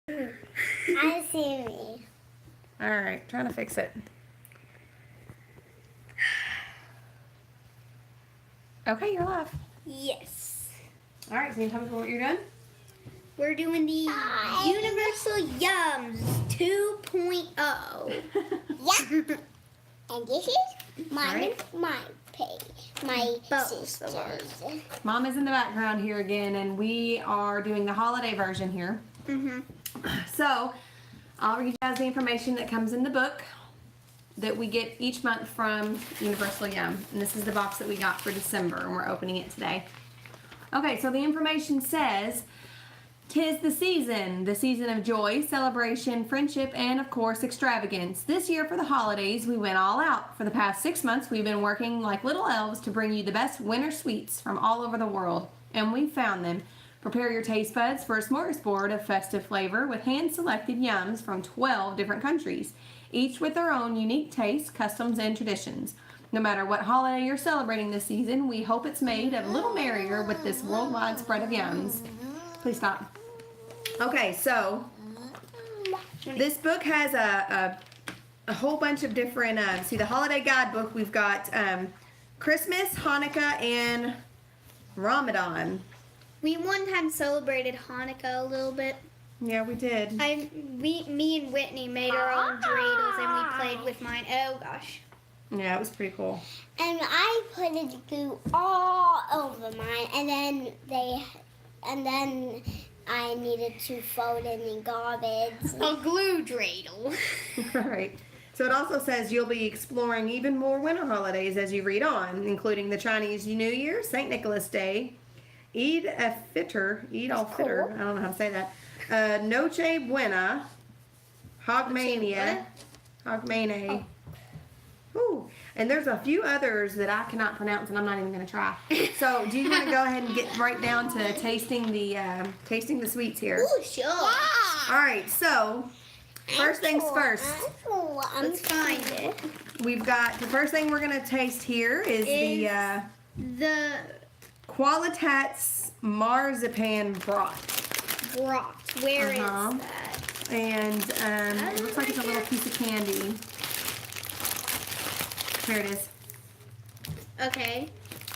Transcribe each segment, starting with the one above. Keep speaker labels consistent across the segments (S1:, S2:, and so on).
S1: I see me.
S2: All right, trying to fix it. Okay, you're live.
S3: Yes.
S2: All right, so you tell me what you're doing?
S3: We're doing the Universal Yums 2.0.
S1: Yeah. And this is my sister's.
S2: Mom is in the background here again, and we are doing the holiday version here. So, I'll read you guys the information that comes in the book that we get each month from Universal Yum. And this is the box that we got for December, and we're opening it today. Okay, so the information says, "'Tis the season of joy, celebration, friendship, and of course extravagance. This year for the holidays, we went all out. For the past 6 months, we've been working like little elves to bring you the best winter sweets from all over the world, and we found them. Prepare your taste buds for a smorgasbord of festive flavor with hand-selected yums from 12 different countries, each with their own unique tastes, customs, and traditions. No matter what holiday you're celebrating this season, we hope it's made a little merrier with this worldwide spread of yums." Please stop. Okay, so this book has a whole bunch of different, see the holiday guidebook, we've got Christmas, Hanukkah, and Ramadan.
S3: We one time celebrated Hanukkah a little bit.
S2: Yeah, we did.
S3: Me and Whitney made our own dreidels and we played with mine. Oh gosh.
S2: Yeah, it was pretty cool.
S1: And I put the glue all over mine, and then I needed to fold it in garbage.
S3: A glue dreidel.
S2: Right. So it also says you'll be exploring even more winter holidays as you read on, including the Chinese New Year, St. Nicholas Day, Eid al-Fitr, I don't know how to say that, Noche Buena, Hogmania, Ooh, and there's a few others that I cannot pronounce, and I'm not even going to try. So, do you want to go ahead and get right down to tasting the sweets here?
S3: Ooh, sure.
S1: Yeah.
S2: All right. So, first things first.
S3: Let's find it.
S2: We've got the first thing we're going to taste here is
S3: the
S2: Qualitats marzipan broth.
S3: Where is that?
S2: And it looks like it's a little piece of candy. Here it is.
S3: Okay.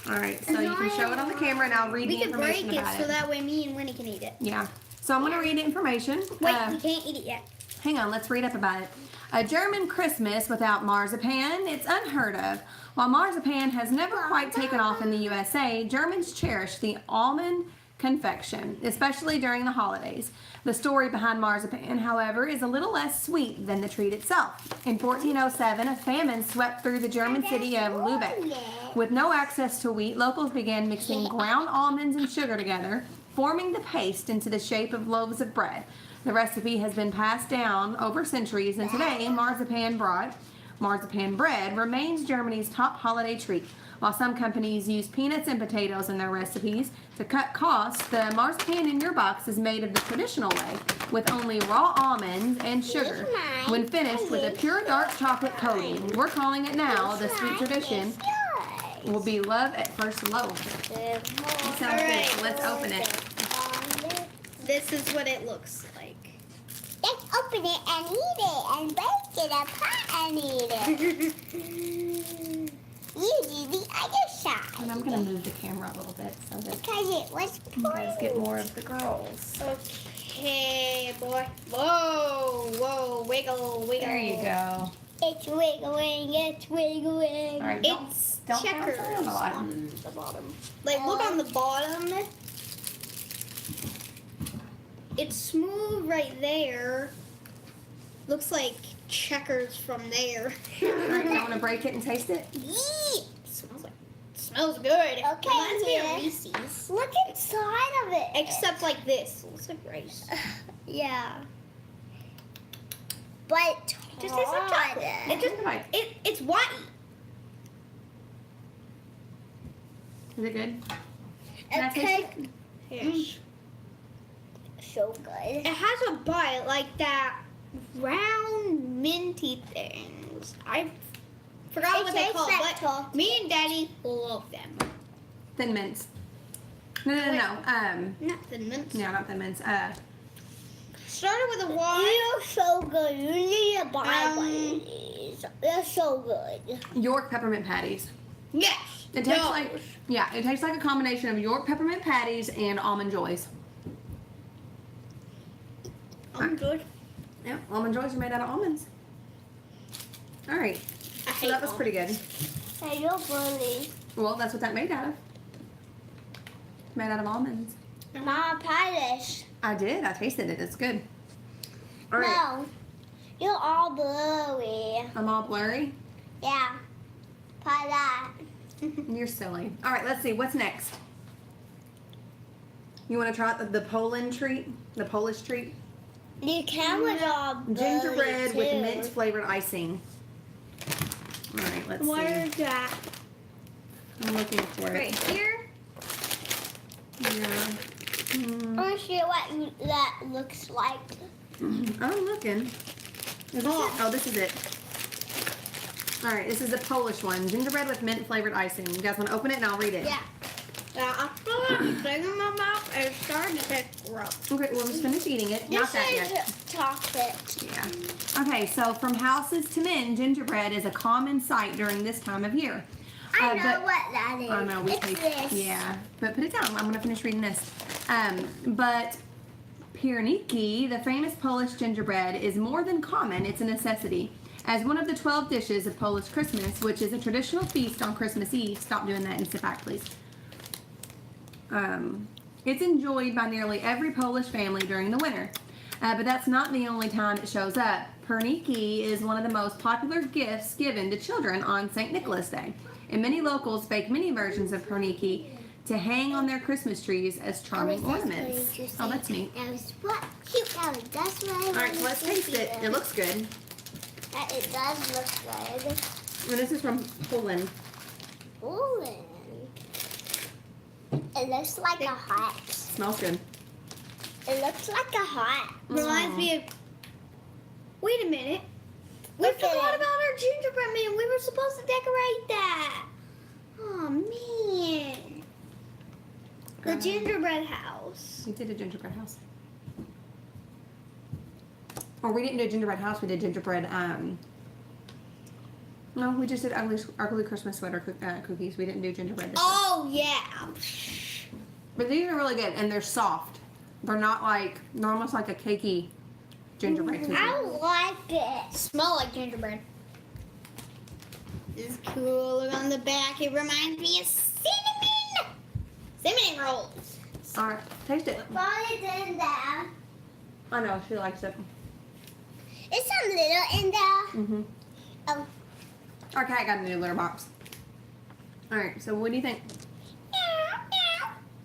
S2: All right, so you can show it on the camera, and I'll read the information
S3: break
S2: about
S3: it so that way me and Winnie can eat it.
S2: Yeah. So I'm going to read the information.
S3: Wait, we can't eat it yet.
S2: Hang on, let's read up about it. A German Christmas without marzipan, it's unheard of. While marzipan has never quite taken off in the USA, Germans cherish the almond confection, especially during the holidays. The story behind marzipan, however, is a little less sweet than the treat itself. In 1407, a famine swept through the German city of Lübeck. With no access to wheat, locals began mixing ground almonds and sugar together, forming the paste into the shape of loaves of bread. The recipe has been passed down over centuries, and today marzipan bread remains Germany's top holiday treat. While some companies use peanuts and potatoes in their recipes to cut costs, the marzipan in your box is made of the traditional way, with only raw almonds and sugar. When finished with a pure dark chocolate coating, we're calling it now the sweet tradition will be love at first loaf. It sounds good, so let's open it.
S3: This is what it looks like.
S1: Let's open it and eat it and break it apart and eat it. You do the other side.
S2: And I'm going to move the camera a little bit so that
S1: Because it was
S2: you guys get more of the girls.
S3: Okay, boy. Whoa, wiggle.
S2: There you go.
S1: It's wiggling, it's wiggling.
S2: All right, don't
S3: checkers
S2: bounce around a lot.
S3: on the bottom. Like, look on the bottom. It's smooth right there. Looks like checkers from there.
S2: All right, you want to break it and taste it?
S3: Smells good.
S1: Okay,
S3: Reminds me of
S1: yeah.
S3: Reese's.
S1: Look inside of it.
S3: Except like this. Looks like rice.
S1: Yeah. But
S3: Just tastes like chocolate. It just
S2: Right.
S3: it's white.
S2: Is it good? Can I taste it?
S3: Yes.
S1: So good.
S3: It has a bite like that round minty things. I forgot what they call it, but
S1: toffee.
S3: me and Daddy love them.
S2: Thin mints. No.
S3: Not the mints.
S2: No, not thin mints.
S3: Started with a Y.
S1: You're so good. You need to buy one of these. They're so good.
S2: York peppermint patties.
S3: Yes.
S2: It tastes like, yeah, it tastes like a combination of York peppermint patties and almond joys.
S3: I'm good.
S2: Yeah, almond joys are made out of almonds. All right, so that was pretty good.
S1: Hey, you're bully.
S2: Well, that's what that made out of. Made out of almonds.
S1: Mama, try this.
S2: I did. I tasted it. It's good. All right.
S1: No. You're all blurry.
S2: I'm all blurry.
S1: Yeah. Try that.
S2: You're silly. All right, let's see. What's next? You want to try the Poland treat? The Polish treat?
S1: The camera's all blurry
S2: Gingerbread
S1: too.
S2: with mint flavored icing. All right, let's
S3: What
S2: see.
S3: is that?
S2: I'm looking for it.
S3: Right here?
S2: Yeah.
S1: I want to see what that looks like.
S2: I'm looking. Is this it? Oh, this is it. All right, this is the Polish one. Gingerbread with mint flavored icing. You guys want to open it and I'll read it?
S1: Yeah.
S3: Yeah, I feel like it's big in my mouth and it's starting to taste gross.
S2: Okay, well, just finish eating it. Not that
S1: This
S2: yet.
S1: is chocolate.
S2: Yeah. Okay, so from houses to men, gingerbread is a common sight during this time of year.
S1: I know
S2: but-
S1: what that is.
S2: I know we
S1: It's
S2: taste.
S1: this.
S2: Yeah, but put it down. I'm gonna finish reading this. But pierniki, the famous Polish gingerbread, is more than common. It's a necessity. As one of the 12 dishes of Polish Christmas, which is a traditional feast on Christmas Eve. Stop doing that and sit back, please. It's enjoyed by nearly every Polish family during the winter. But that's not the only time it shows up. Pierniki is one of the most popular gifts given to children on St. Nicholas Day. And many locals bake many versions of pierniki to hang on their Christmas trees as charming ornaments. Oh, that's neat.
S1: That was what? Cute. That's what I
S2: All right, so let's taste it. It looks good.
S1: It does look good.
S2: And this is from Poland.
S1: Ooh. It looks like a hot.
S2: Smells good.
S1: It looks like a hot.
S3: Reminds me of. Wait a minute. We
S1: Look at
S3: forgot
S1: it.
S3: about our gingerbread man. We were supposed to decorate that. Oh man. The gingerbread house.
S2: We did a gingerbread house. Or we didn't do a gingerbread house. We did gingerbread. No, we just did ugly Christmas sweater cookies. We didn't do gingerbread. This time.
S3: Oh yeah.
S2: But these are really good, and they're soft. They're not like, they're almost like a cakey gingerbread cookie.
S1: I like it.
S3: Smell like gingerbread. This is cool. Look on the back. It reminds me of cinnamon. Cinnamon rolls.
S2: All right, taste it.
S1: What is in there?
S2: I know, she likes it.
S1: It's some little in there.
S2: Mm-hmm.
S1: Oh.
S2: Our cat got a new litter box. All right, so what do you think?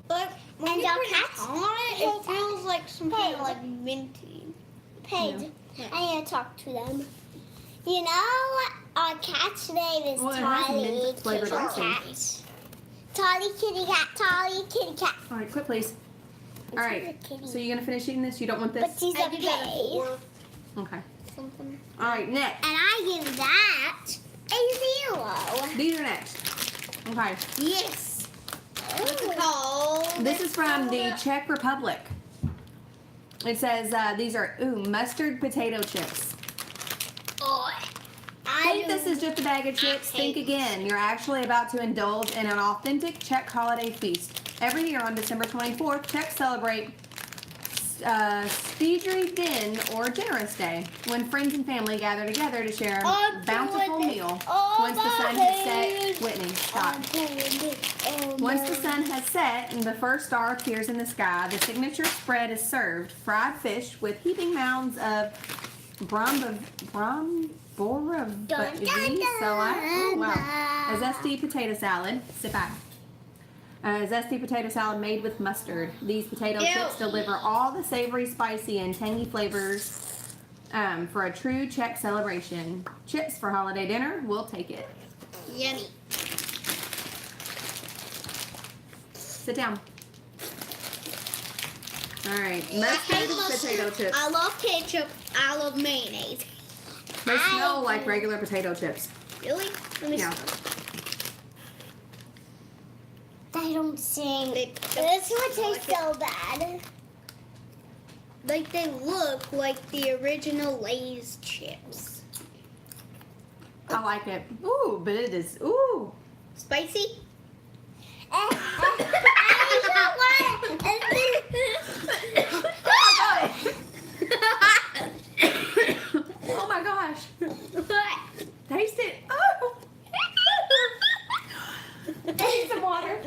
S3: But when
S1: And
S3: you
S1: our
S3: put
S1: cats-
S3: it on it, it feels like some kind of like minty.
S1: Paige,
S3: Yeah.
S1: I need to talk to them. You know, our cat's name is
S2: Well, it has
S1: Tolly
S2: mint flavored
S1: Kitty
S2: icing.
S1: Cat. Tolly Kitty Cat, Tolly Kitty Cat.
S2: All right, quit, please. All right, so you're gonna finish eating this? You don't want
S1: But
S2: this?
S1: she's
S3: I
S1: a
S3: did that
S1: pig.
S3: before.
S2: Okay.
S3: Something.
S2: All right, next.
S1: And I give that a 0.
S2: These are next. Okay.
S3: Yes. What's it called?
S2: This is from the Czech Republic. It says these are mustard potato chips.
S1: Oh,
S2: Think this is just a bag of chips? Think again. You're actually about to indulge in an authentic Czech holiday feast. Every year on December 24th, Czechs celebrate Stedry Din, or Generous Day, when friends and family gather together to share a bountiful meal. Once the sun has set, Whitney, stop. Once the sun has set and the first star appears in the sky, the signature spread is served: fried fish with heaping mounds of a zesty potato salad. Sit back. A zesty potato salad made with mustard. These potato chips deliver all the savory, spicy, and tangy flavors for a true Czech celebration. Chips for holiday dinner, we'll take it.
S3: Yummy.
S2: Sit down. All right, mustard potato chips.
S3: I love ketchup. I love mayonnaise.
S2: They smell like regular potato chips.
S3: Really? Let me
S2: Yeah.
S3: smell.
S1: They don't sing.
S3: They
S1: This would
S3: don't
S1: taste
S3: like
S1: so bad.
S3: Like they look like the original Lay's chips.
S2: I like it. Ooh, but it is, ooh.
S3: Spicy?
S2: Oh my gosh.
S3: What?
S2: Taste it. Oh. Taste some water.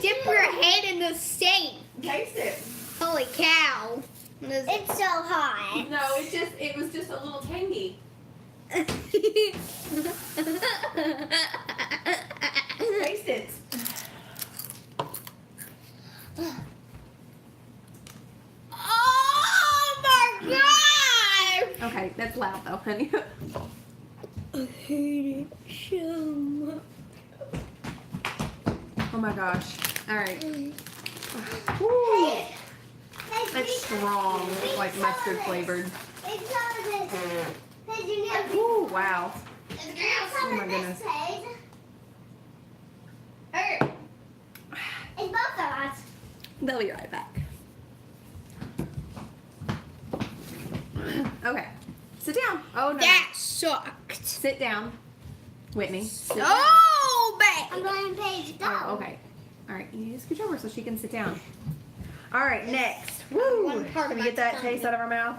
S3: Dip your head in the sink.
S2: Taste it.
S3: Holy cow.
S1: It's so hot.
S2: No, it was just a little tangy. Taste it.
S3: Oh my god!
S2: Okay, that's loud though, honey.
S3: I hate it so much.
S2: Oh my gosh. All right. Ooh, that's strong, like mustard flavored. Ooh, wow. Oh my goodness.
S1: It's both of us.
S2: They'll be right back. Okay. Sit down. Oh no.
S3: That sucked.
S2: Sit down. Whitney. Sit down.
S3: Oh, babe.
S1: I'm letting Paige go.
S2: Oh, okay. All right. You need to scooch over so she can sit down. All right. Next. Woo.
S3: One part
S2: Can
S3: of
S2: we
S3: my
S2: get that
S3: tongue.
S2: taste out of our mouth?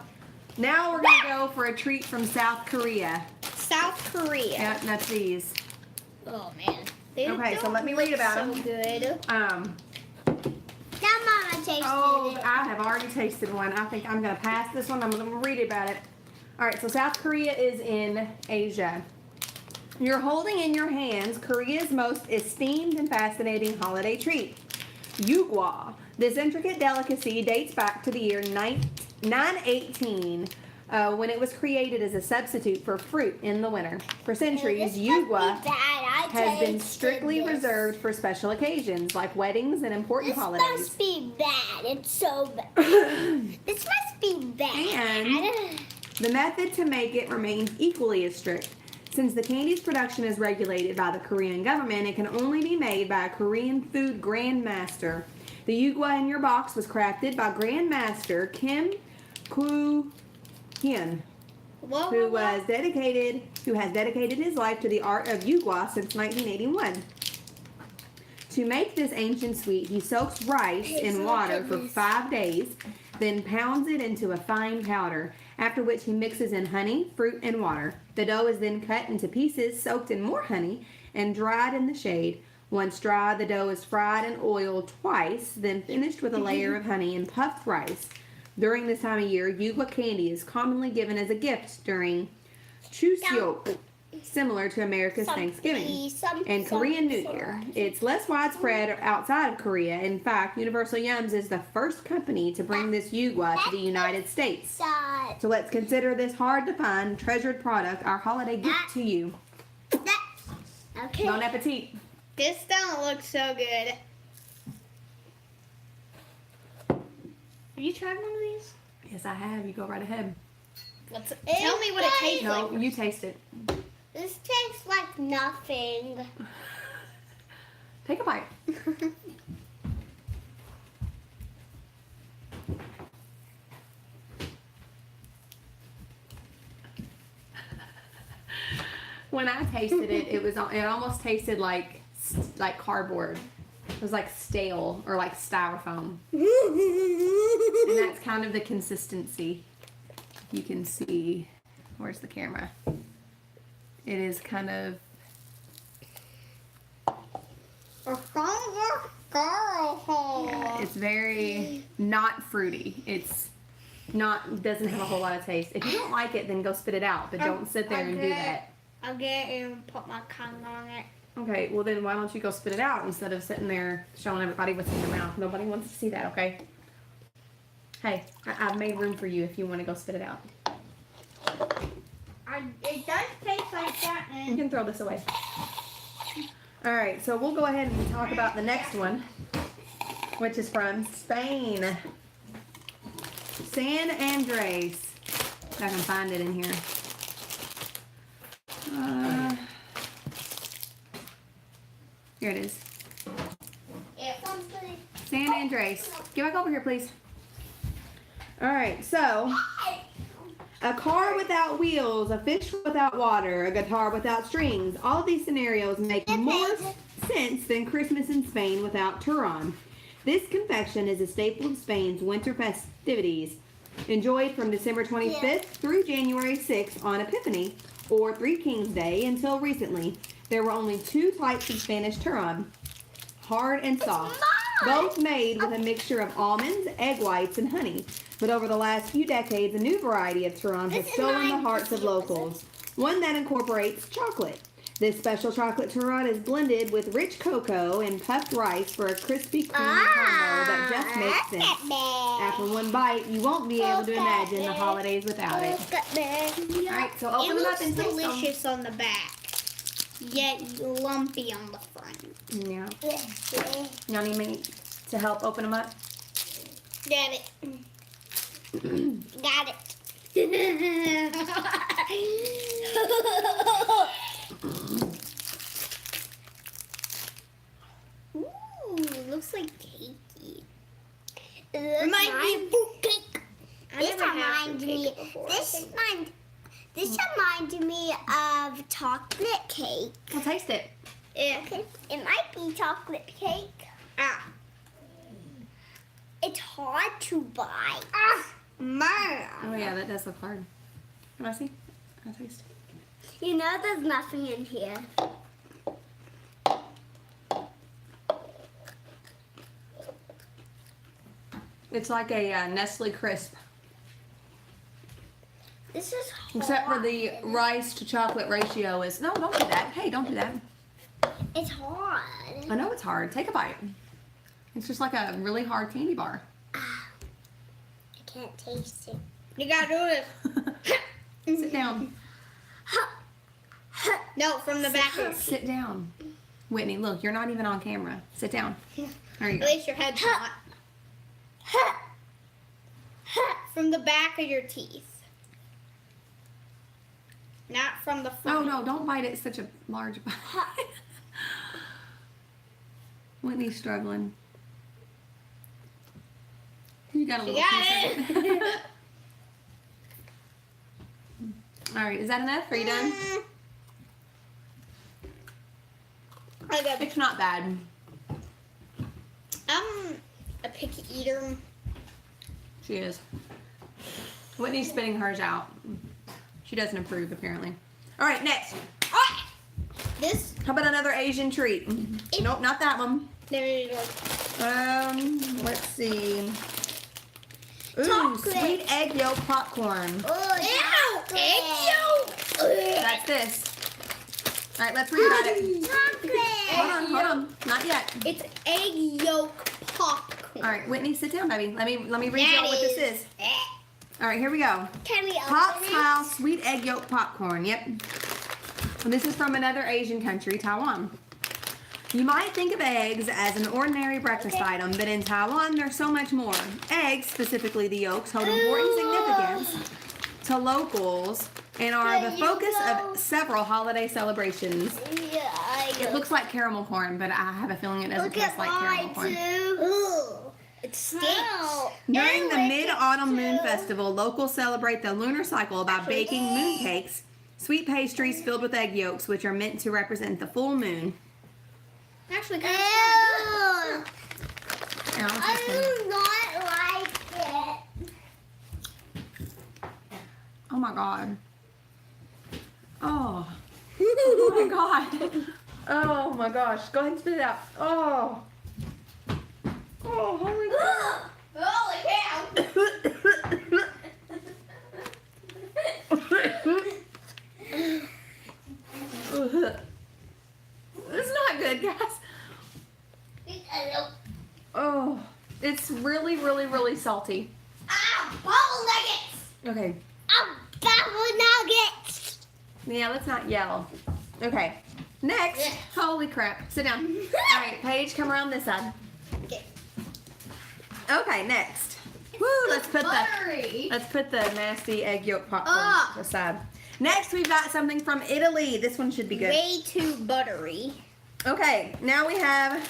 S2: Now we're gonna go for a treat from South Korea.
S3: South Korea.
S2: Yeah, that's these.
S3: Oh man. They
S2: Okay, so
S3: don't
S2: let me read
S3: look
S2: about
S3: so
S2: them.
S3: good.
S1: Now Mama tasted
S2: Oh,
S1: it.
S2: I have already tasted one. I think I'm gonna pass this one. I'm gonna read about it. All right, so South Korea is in Asia. You're holding in your hands Korea's most esteemed and fascinating holiday treat, yugwa. This intricate delicacy dates back to the year 918, when it was created as a substitute for fruit in the winter. For centuries,
S1: This must be
S2: yugwa
S1: bad. I
S2: has been
S1: tasted
S2: strictly
S1: this.
S2: reserved for special occasions like weddings and important
S1: This
S2: holidays.
S1: must be bad. It's so bad. This must be bad.
S2: And the method to make it remains equally as strict. Since the candy's production is regulated by the Korean government, it can only be made by a Korean food grandmaster. The yugwa in your box was crafted by Grandmaster Kim Koo-hyun, who has dedicated his life to the art of yugwa since 1981. To make this ancient sweet, he soaks rice in water for 5 days, then pounds it into a fine powder, after which he mixes in honey, fruit, and water. The dough is then cut into pieces, soaked in more honey, and dried in the shade. Once dry, the dough is fried in oil twice, then finished with a layer of honey and puffed rice. During this time of year, yugwa candy is commonly given as a gift during Chuseok, similar to America's Thanksgiving and Korean New Year. It's less widespread outside of Korea. In fact, Universal Yums is the first company to bring this yugwa to the United States. So let's consider this hard-to-find, treasured product our holiday gift to you.
S1: Okay.
S2: Bon appetit.
S3: This don't look so good. Have you tried one of these?
S2: Yes, I have. You go right ahead.
S3: Tell me what it tastes
S2: No,
S3: like.
S2: you taste it.
S1: This tastes like nothing.
S2: Take a bite. When I tasted it, it almost tasted like cardboard. It was like stale or like styrofoam. And that's kind of the consistency. You can see, where's the camera? It is kind of, yeah, it's very not fruity. It's not, doesn't have a whole lot of taste. If you don't like it, then go spit it out, but don't sit there and do that.
S3: I'll get it and put my tongue on it.
S2: Okay, well then why don't you go spit it out instead of sitting there showing everybody what's in your mouth. Nobody wants to see that, okay? Hey, I've made room for you if you want to go spit it out.
S3: It does taste like that.
S2: You can throw this away. Alright, so we'll go ahead and talk about the next one, which is from Spain. San Andres. If I can find it in here. Here it is.
S1: Something.
S2: San San Andres. Get back over here, please. All right, so a car without wheels, a fish without water, a guitar without strings. All of these scenarios make more sense than Christmas in Spain without Terron. This confection is a staple of Spain's winter festivities, enjoyed from December 25th through January 6th on Epiphany, or Three Kings Day until recently. There were only two types of Spanish Terron, hard and soft, both made with a mixture of almonds, egg whites, and honey. But over the last few decades, a new variety of Terron has stolen the hearts of locals, one that incorporates chocolate. This special chocolate Terron is blended with rich cocoa and puffed rice for a crispy, creamy caramel that just makes sense. After one bite, you won't be able to imagine the holidays without it. All right, so open them up and taste them.
S3: It looks delicious on the back, yet lumpy on the front.
S2: Yeah. Y'all need me to help open them up?
S3: Got it. Got it. Ooh, looks like cakey. Reminds me of fruit cake.
S1: This reminds me of chocolate cake.
S2: I'll taste it.
S3: Yeah.
S1: Okay, it might be chocolate cake.
S3: Ah.
S1: It's hard to buy.
S3: Man.
S2: Oh yeah, that does look hard. Can I see? Can I taste?
S1: You know there's nothing in here.
S2: It's like a Nestle Crisp,
S1: This is hard.
S2: except for the rice to chocolate ratio is. No, don't do that. Hey, don't do that.
S1: It's hard.
S2: I know it's hard. Take a bite. It's just like a really hard candy bar.
S1: I can't taste it.
S3: You gotta do this.
S2: Sit down.
S3: No, from the back. At
S2: Sit down. Whitney, look, you're not even on camera. Sit down. There you go.
S3: least your head's not. From the back of your teeth. Not from the
S2: Oh
S3: front.
S2: no, don't bite it such a large bite. Whitney's struggling. You got a
S3: You
S2: little
S3: got
S2: piece of
S3: it.
S2: All right, is that enough? Are you done?
S3: I got
S2: It's not bad.
S3: I'm a picky eater.
S2: She is. Whitney's spitting hers out. She doesn't approve, apparently. All right, next.
S3: Ah! This,
S2: How about another Asian treat? Nope, not that one.
S3: there you go.
S2: Let's see. Ooh,
S1: Chocolate.
S2: sweet egg yolk popcorn.
S1: Oh,
S3: Ew! Egg yolk!
S2: That's this. All right, let's read about it.
S1: chocolate.
S2: Hold on. Not yet.
S3: It's egg yolk popcorn.
S2: All right, Whitney, sit down, baby. Let me read y'all what this is. All right, here we go.
S1: Can we
S2: Hot
S1: open it?
S2: style sweet egg yolk popcorn. Yep. And this is from another Asian country, Taiwan. You might think of eggs as an ordinary breakfast item, but in Taiwan, there's so much more. Eggs, specifically the yolks, hold important significance to locals and are the focus of several holiday celebrations.
S1: Yeah,
S2: It looks like caramel corn, but I have a feeling it doesn't
S1: look at
S2: taste like caramel
S1: mine
S2: corn.
S1: too.
S3: It stinks.
S1: Wow.
S2: During the
S1: And
S2: Mid-Autumn Moon
S1: too.
S2: Festival, locals celebrate the lunar cycle by baking moon cakes, sweet pastries filled with egg yolks, which are meant to represent the full moon.
S3: Actually,
S1: Ew.
S3: kind of.
S2: Here, I'll
S1: I
S2: taste it.
S1: do not like it.
S2: Oh my god. Oh. Oh my god. Oh my gosh. Go ahead and spit it out. Oh. Oh, holy
S3: Holy cow!
S2: This is not good, guys. Oh. It's really, really, really salty.
S3: Ah, bubble nuggets!
S2: Okay.
S1: Bubble nuggets.
S2: Yeah, let's not yell. Okay. Next. Holy crap. Sit down. All right, Paige, come around this side.
S3: Okay.
S2: Okay, next. Woo, let's put the nasty egg yolk popcorn aside. Next, we've got something from Italy. This one should be good.
S3: Way too buttery.
S2: Okay, now we have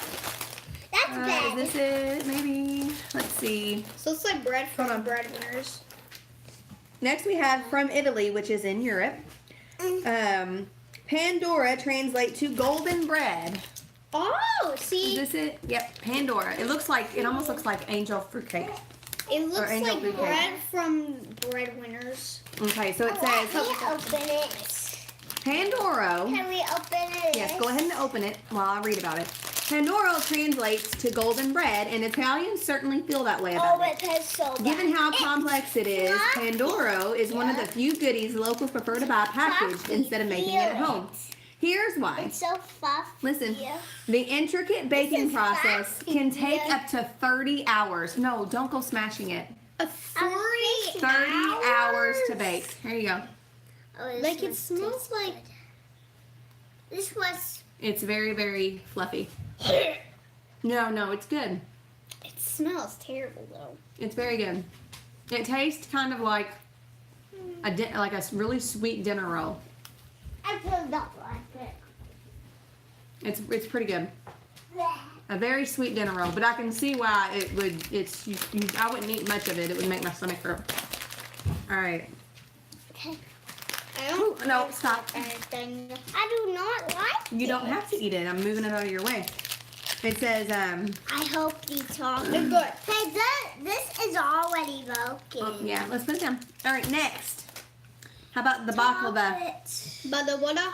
S1: That's bad.
S2: Is this it? Maybe. Let's see.
S3: So it's like bread
S2: Hold
S3: from
S2: on.
S3: breadwinners.
S2: Next we have from Italy, which is in Europe. Pandora translates to golden bread.
S3: Oh,
S2: Is
S3: see,
S2: this it? Yep, Pandora. It almost looks like angel fruitcake.
S3: it looks
S2: angel
S3: like
S2: food cake.
S3: bread from breadwinners.
S2: Okay, so it
S1: Can
S2: says
S1: we open it?
S2: Pandoro.
S1: Can we open it?
S2: Yes, go ahead and open it while I read about it. Pandoro translates to golden bread, and Italians certainly feel that way about
S1: Oh,
S2: it.
S1: it tastes so bad.
S2: Given how complex it is, Pandoro is one of the few goodies locals prefer to buy packaged instead of making it at home. Here's why.
S1: It's so fluffy.
S2: Listen, the intricate baking
S1: is
S2: process
S1: fluffy.
S2: can take up to 30 hours. No, don't go smashing it.
S3: 30
S2: 30 hours to bake. Here you go.
S1: Oh, this
S3: Like it
S1: one
S3: smells
S1: tastes
S3: like.
S1: good. This was.
S2: It's very, very fluffy. No, it's good.
S3: It smells terrible though.
S2: It's very good. It tastes kind of like like a really sweet dinner roll.
S1: I still don't like it.
S2: It's pretty good. A very sweet dinner roll, but I can see why it would. I wouldn't eat much of it. It would make my stomach hurt. All right.
S1: Okay.
S3: I don't
S2: No, stop.
S3: anything.
S1: I do not like
S2: You
S1: it.
S2: don't have to eat it. I'm moving it out of your way. It says,
S1: I hope these are
S3: They're good.
S1: Hey, this is already broken.
S2: oh, yeah, let's put it down. All right, next. How about the baklava?
S1: Chocolate.
S3: Bada wada.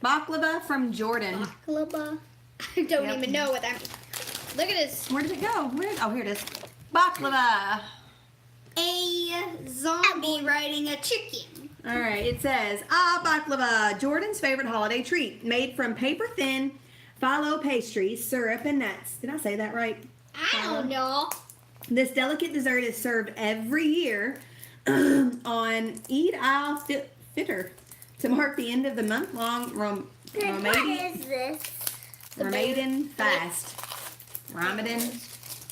S2: Baklava from Jordan.
S3: Baklava. I don't
S2: Yep.
S3: even know what that means. Look at this.
S2: Where did it go? Oh, here it is. Baklava.
S3: A zombie riding a chicken.
S2: All right, it says, baklava, Jordan's favorite holiday treat, made from paper-thin phyllo pastries, syrup, and nuts. Did I say that right?
S3: I don't know.
S2: This delicate dessert is served every year on Eid al-Fitr to mark the end of the month-long
S1: What is this?
S2: Ramadan fast. Ramadan.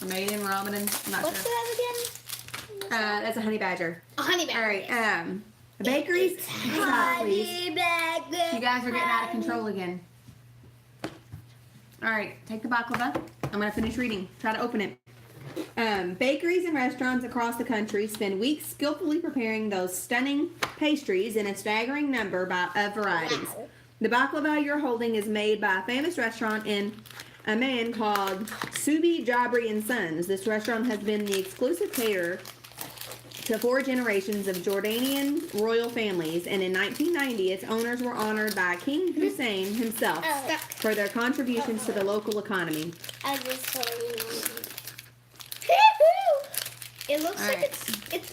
S2: I'm not
S3: What's
S2: sure.
S3: that
S2: That's a honey badger.
S3: again? A honey
S2: All
S3: badger.
S2: right, bakeries. Stop, please. You guys are getting out of control again. All right, take the baklava. I'm going to finish reading. Try to open it. Bakeries and restaurants across the country spend weeks skillfully preparing those stunning pastries in a staggering number of varieties.
S1: Wow.
S2: The baklava you're holding is made by a famous restaurant in Amman called Subi Jabri and Sons. This restaurant has been the exclusive caterer to 4 generations of Jordanian royal families, and in 1990, its owners were honored by King Hussein himself for their contributions to the local economy.
S1: I just told you.
S3: It looks
S2: All
S3: like
S2: right.
S3: it's.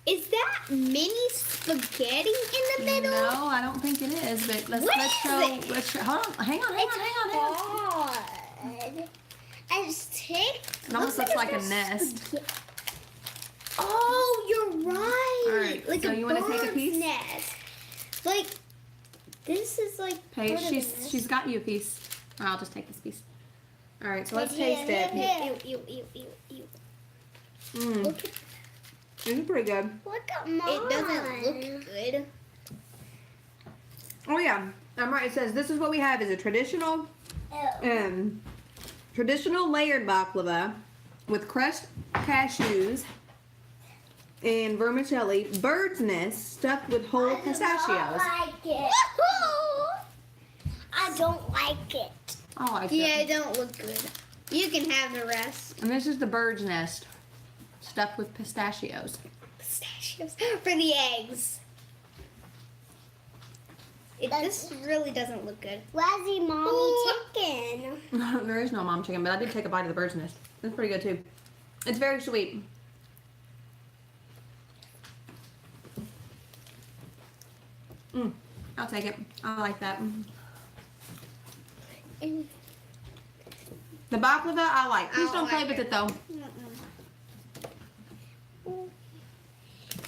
S3: Is that mini spaghetti in the middle?
S2: No, I don't think it is, but let's show. Hold on, hang on.
S1: Hard. And it's thick.
S2: It almost looks like a nest.
S3: Oh, you're right.
S2: All right,
S3: Like
S2: so
S3: a
S2: you wanna take a
S3: bird's
S2: piece?
S3: nest. Like this is like.
S2: Paige,
S3: part of the nest.
S2: she's got you a piece. I'll just take this piece. All right, so let's
S1: Here,
S2: taste
S1: here,
S2: it.
S1: here.
S3: Ew.
S2: Mm,
S3: Look at,
S2: it's pretty good.
S1: Look at mine.
S3: it doesn't look good.
S2: Oh yeah, I'm right. It says this is what we have is a traditional layered baklava with crushed cashews and vermicelli, bird's nest stuffed with whole pistachios.
S1: I don't like it. I don't like it.
S2: I like
S3: Yeah,
S2: it.
S3: it don't look good. You can have the rest.
S2: And this is the bird's nest stuffed with pistachios.
S3: Pistachios for the eggs. This really doesn't look good.
S1: Where's the mommy chicken?
S2: There is no mom chicken, but I did take a bite of the bird's nest. It's pretty good too. It's very sweet. I'll take it. I like that. The baklava I like. Please
S3: I
S2: don't play
S3: like
S2: with
S3: it.
S2: it though.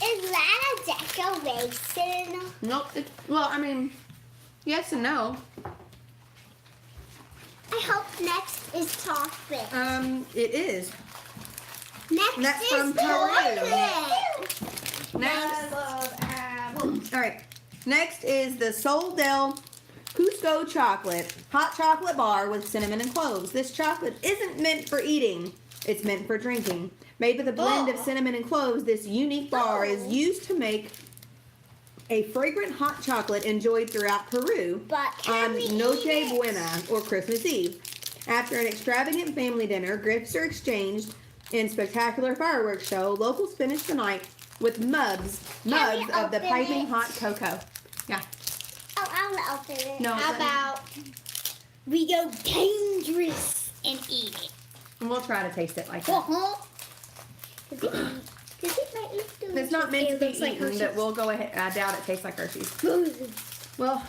S1: Is that a decoration?
S2: Nope. Well, I mean, yes and no.
S1: I hope next is chocolate.
S2: It is.
S1: Next
S2: that's
S1: is
S2: from
S1: chocolate.
S2: Next. All right. Next is the Sol del Cusco Cusco chocolate, hot chocolate bar with cinnamon and cloves. This chocolate isn't meant for eating, it's meant for drinking. Made with a blend of cinnamon and cloves, this unique bar is used to make a fragrant hot chocolate enjoyed throughout Peru on Noche Buena or Christmas Eve. After an extravagant family dinner, gifts are exchanged in spectacular fireworks show. Locals finish the night with mugs of the piping hot cocoa. Yeah.
S1: Oh, I want to open it.
S2: No.
S3: How about we go dangerous and eat it?
S2: We'll try to taste it like that. It's not meant to be eaten, but we'll go ahead. I doubt it tastes like Hershey's. Well,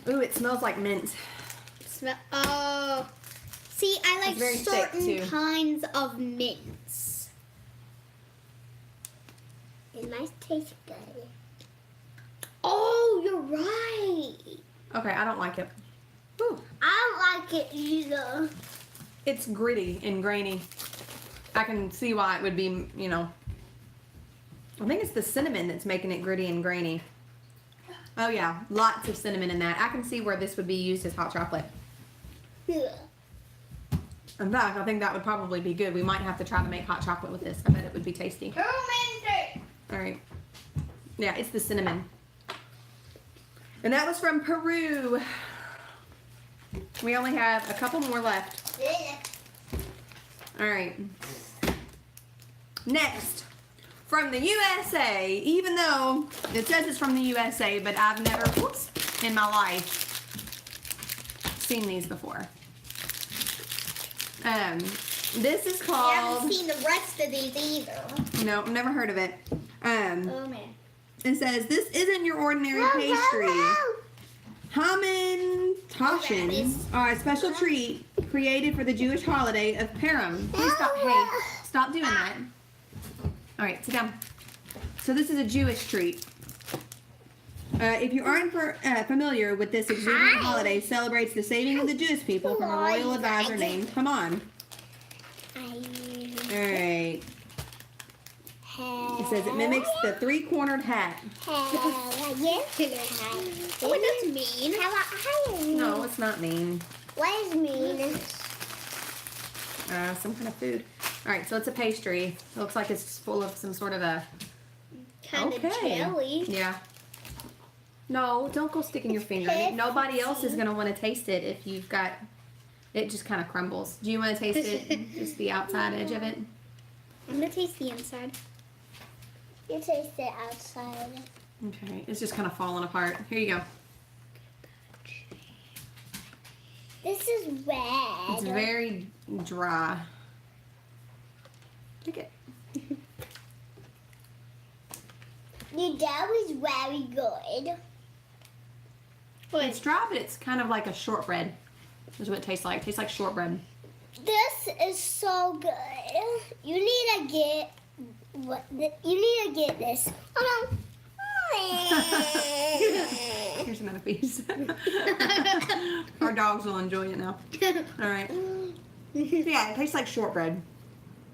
S2: ooh, it smells like mint.
S3: Oh. See, I like
S2: very thick,
S3: certain
S2: too.
S3: kinds of mints.
S1: It might taste good.
S3: Oh, you're right.
S2: Okay, I don't like it. Ooh,
S1: I don't like it either.
S2: it's gritty and grainy. I can see why it would be, you know. I think it's the cinnamon that's making it gritty and grainy. Oh yeah, lots of cinnamon in that. I can see where this would be used as hot chocolate. In fact, I think that would probably be good. We might have to try to make hot chocolate with this. I bet it would be tasty. All right. Yeah, it's the cinnamon. And that was from Peru. We only have a couple more left. All right. Next, from the USA, even though it says it's from the USA, but I've never, in my life, seen these before. This is
S3: I
S2: called.
S3: haven't seen the rest of these either.
S2: No, I've never heard of it.
S3: Oh man.
S2: It says this isn't your ordinary pastry. Haman Tashin are a special treat created for the Jewish holiday of Purim. Please stop. Hey, stop doing that. All right, sit down. So this is a Jewish treat. If you aren't familiar with this exuberant holiday, celebrates the saving of the Jewish people from a royal advisor named Haman. All right. It says it mimics the three-cornered hat.
S3: Oh, that's mean.
S2: No, it's not mean.
S1: What is mean?
S2: Some kind of food. All right, so it's a pastry. It looks like it's full of some sort of a.
S3: Kind of jelly.
S2: Yeah. No, don't go sticking your finger in it. Nobody else is gonna want to taste it if you've got. It just kind of crumbles. Do you want to taste it? Just the outside edge of it.
S3: I'm gonna taste the inside.
S1: You taste it outside.
S2: Okay, it's just kind of falling apart. Here you go.
S1: This is red.
S2: It's very dry. Look it.
S1: Your dough is very good.
S2: It's dry, but it's kind of like a shortbread. That's what it tastes like. It tastes like shortbread.
S1: This is so good. You need to get you need to get this. Oh no.
S2: Here's another piece. Our dogs will enjoy it now. All right. Yeah, it tastes like shortbread.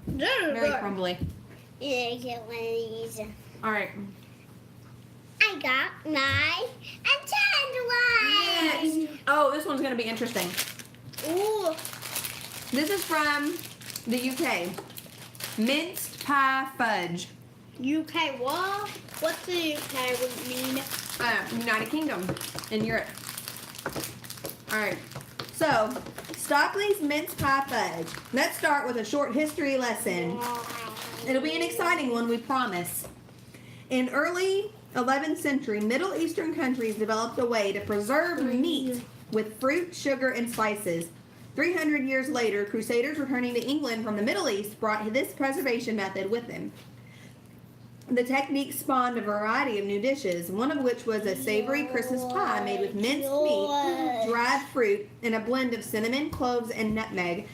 S2: Very crumbly.
S1: Yeah, get one of these.
S2: All right.
S1: I got my attend one.
S2: Yes. Oh, this one's gonna be interesting.
S3: Ooh.
S2: This is from the UK. Mince Pie Fudge.
S3: UK what? What's the UK mean?
S2: United Kingdom in Europe. All right. So, Stockley's Mince Pie Fudge. Let's start with a short history lesson. It'll be an exciting one, we promise. In early 11th century, Middle Eastern countries developed a way to preserve meat with fruit, sugar, and spices. 300 years later, Crusaders returning to England from the Middle East brought this preservation method with them. The technique spawned a variety of new dishes, one of which was a savory Christmas pie made with minced meat, dried fruit, and a blend of cinnamon, cloves, and nutmeg.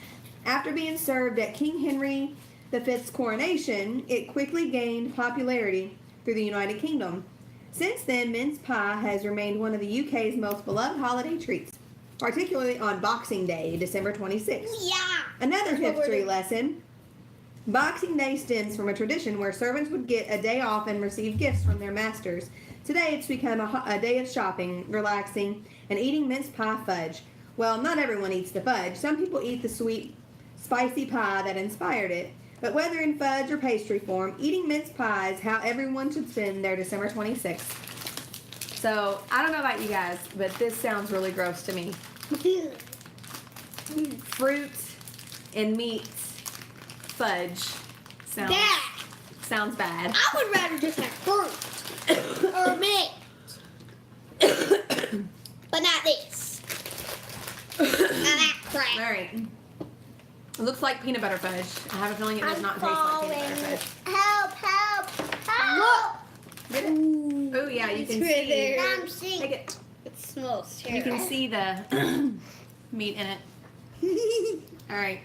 S2: After being served at King Henry V's coronation, it quickly gained popularity through the United Kingdom. Since then, mince pie has remained one of the UK's most beloved holiday treats, particularly on Boxing Day, December 26th.
S3: Yeah.
S2: Another history lesson. Boxing Day stems from a tradition where servants would get a day off and receive gifts from their masters. Today, it's become a day of shopping, relaxing, and eating mince pie fudge. Well, not everyone eats the fudge. Some people eat the sweet, spicy pie that inspired it. But whether in fudge or pastry form, eating mince pie is how everyone should spend their December 26th. So, I don't know about you guys, but this sounds really gross to me. Fruit and meat fudge sounds bad.
S3: I would rather just have fruit or meat, but not this. Not that crap.
S2: All right. It looks like peanut butter fudge. I have a feeling it does not taste like peanut butter fudge.
S1: Help, help, help.
S2: Get it? Oh yeah, you can see.
S1: I'm sick.
S2: Take it.
S3: It smells
S2: You
S3: terrible.
S2: can see the meat in it. All right.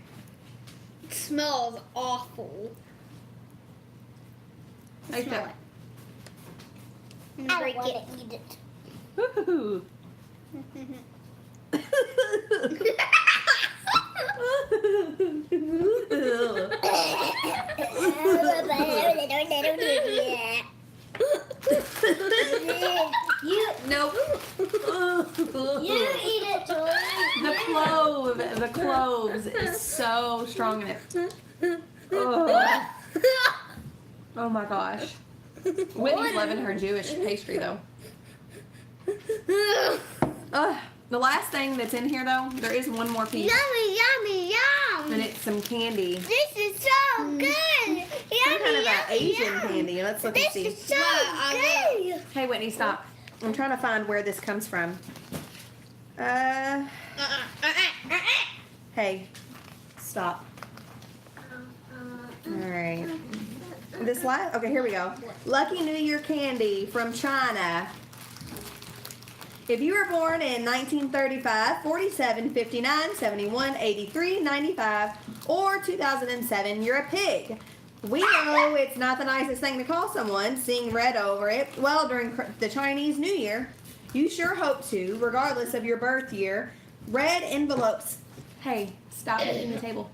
S3: It smells awful.
S2: Like
S3: Smell
S2: that.
S3: I'm
S1: I
S3: gonna
S1: don't
S3: break
S1: want
S3: it.
S1: to eat it.
S2: Woo-hoo. Nope.
S1: You eat it, Tori.
S2: The cloves is so strong in it. Oh, oh my gosh. Whitney's loving her Jewish pastry though. The last thing that's in here though, there is one more piece,
S1: Yummy, yummy, yum.
S2: and it's some candy.
S1: This is so good. Yummy,
S2: Some kind of
S1: yummy,
S2: Asian
S1: yum.
S2: candy. Let's look and
S1: This
S2: see.
S1: is so
S3: Well,
S1: good.
S2: Hey Whitney, stop. I'm trying to find where this comes from. Hey, stop. Alright. This last, okay, here we go. Lucky New Year candy from China. If you were born in 1935, 47, 59, 71, 83, 95, or 2007, you're a pig. We know it's not the nicest thing to call someone, seeing red over it. Well, during the Chinese New Year, you sure hope to, regardless of your birth year. Red envelopes. Hey, stop hitting the table.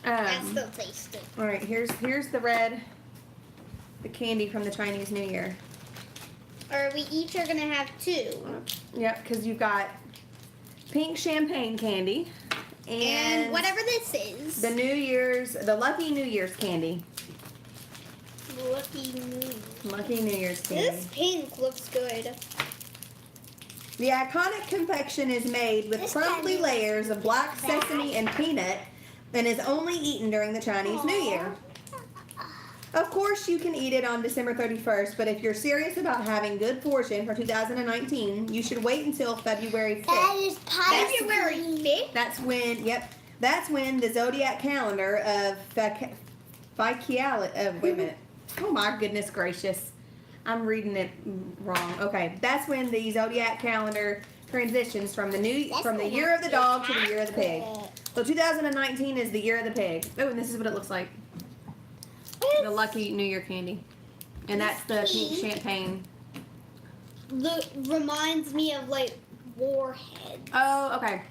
S3: I still taste it.
S2: All right, here's the red, the candy from the Chinese New Year.
S3: Or we each are gonna have two.
S2: Yep, because you've got pink champagne candy
S3: And whatever this is.
S2: the Lucky New Year's candy.
S3: Lucky New.
S2: Lucky New Year's candy.
S3: This pink looks good.
S2: The iconic confection is made with
S1: This
S2: crumbly
S1: candy
S2: layers of black sesame and peanut and is only eaten during the Chinese New Year. Of course, you can eat it on December 31st, but if you're serious about having good fortune for 2019, you should wait until February 5th.
S1: That is pie.
S3: February 5th?
S2: That's when the zodiac calendar of wait a minute. Oh my goodness gracious. I'm reading it wrong. Okay, that's when the zodiac calendar transitions from the year of the dog to the year of the pig. So 2019 is the year of the pig. Oh, and this is what it looks like. The Lucky New Year candy. And that's the pink champagne.
S3: Reminds me of like warheads.
S2: Oh, okay.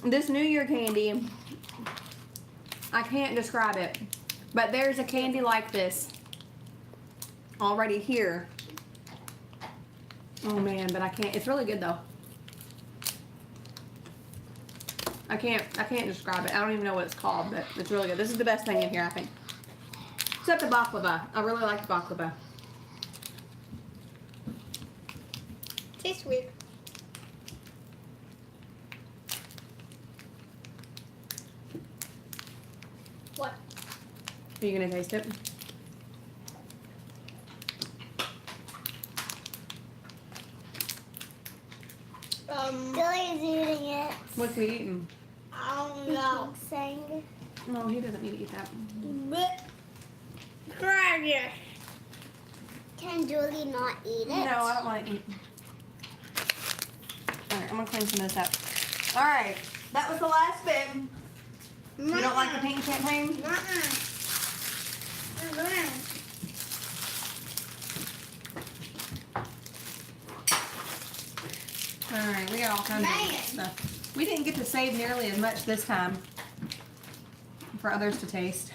S2: This New Year candy, I can't describe it, but there's a candy like this already here. Oh man, but I can't. It's really good though. I can't describe it. I don't even know what it's called, but it's really good. This is the best thing in here, I think. Except the baklava. I really like the baklava.
S3: Tastes weird. What?
S2: Are you gonna taste it?
S1: Billy's eating it.
S2: What's he eating?
S3: I don't know.
S1: Saying.
S2: No, he doesn't need to eat that.
S3: But try it.
S1: Can Julie not eat it?
S2: No, I don't want to eat. Alright, I'm gonna clean some of this up. Alright, that was the last bit. You don't like the pink champagne? Alright, we got all kinds of stuff. We didn't get to save nearly as much this time for others to taste.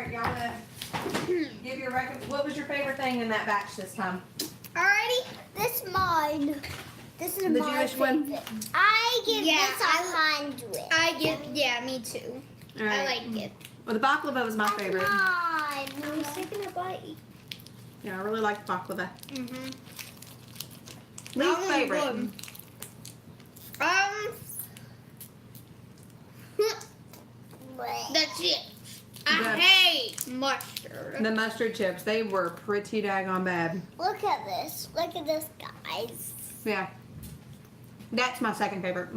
S2: right, y'all wanna give your what was your favorite thing in that batch this time?
S3: Alrighty.
S1: This mine. This is
S2: The
S1: my
S2: Jewish one?
S1: favorite. I give
S3: Yeah,
S1: this 100.
S3: I give, yeah, me too.
S2: All right.
S3: I like it.
S2: Well, the baklava was my favorite.
S3: I was taking a bite.
S2: Yeah, I really like baklava.
S3: Mm-hmm.
S2: Least
S3: Oh,
S2: favorite.
S3: good. The chips. I
S2: The-
S3: hate mustard.
S2: The mustard chips. They were pretty daggone bad.
S1: Look at this. Look at this, guys.
S2: Yeah. That's my second favorite.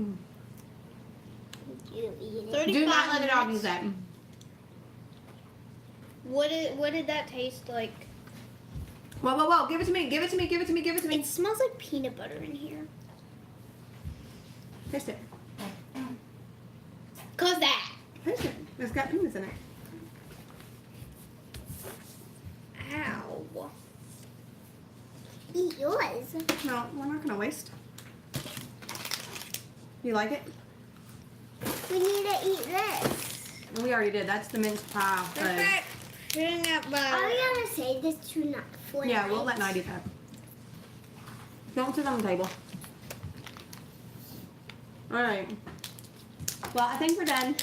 S1: You eat it.
S3: 35
S2: Do not let the dog
S3: minutes.
S2: use that.
S3: What did that taste like?
S2: Whoa, whoa, whoa. Give it to me. Give it to me. Give it to me. Give it to me.
S3: It smells like peanut butter in here.
S2: Taste it.
S3: Cause that.
S2: Taste it. It's got peanuts in it.
S3: Ow.
S1: Eat yours.
S2: No, we're not going to waste. You like it?
S1: We need to eat this.
S2: We already did. That's the mince pie fudge.
S3: Perfect. Peanut
S1: Are
S3: butter.
S1: we gonna say this to not fly?
S2: Yeah, we'll let Nye do that. Don't sit on the table. All right. Well, I think we're done.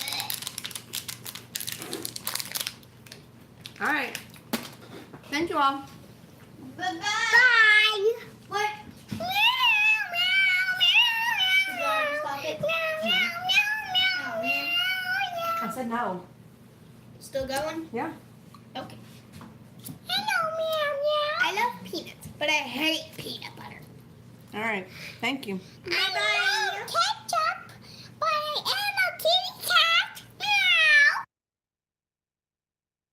S2: All right. Thank you all.
S3: Bye-bye.
S1: Bye.
S3: What?
S1: Meow,
S3: Did you already stop it?
S2: I said no.
S3: Still going?
S2: Yeah.
S3: Okay.
S1: Hello, meow, meow.
S3: I love peanuts, but I hate peanut butter.
S2: All right. Thank you.
S3: Bye-bye.
S1: Take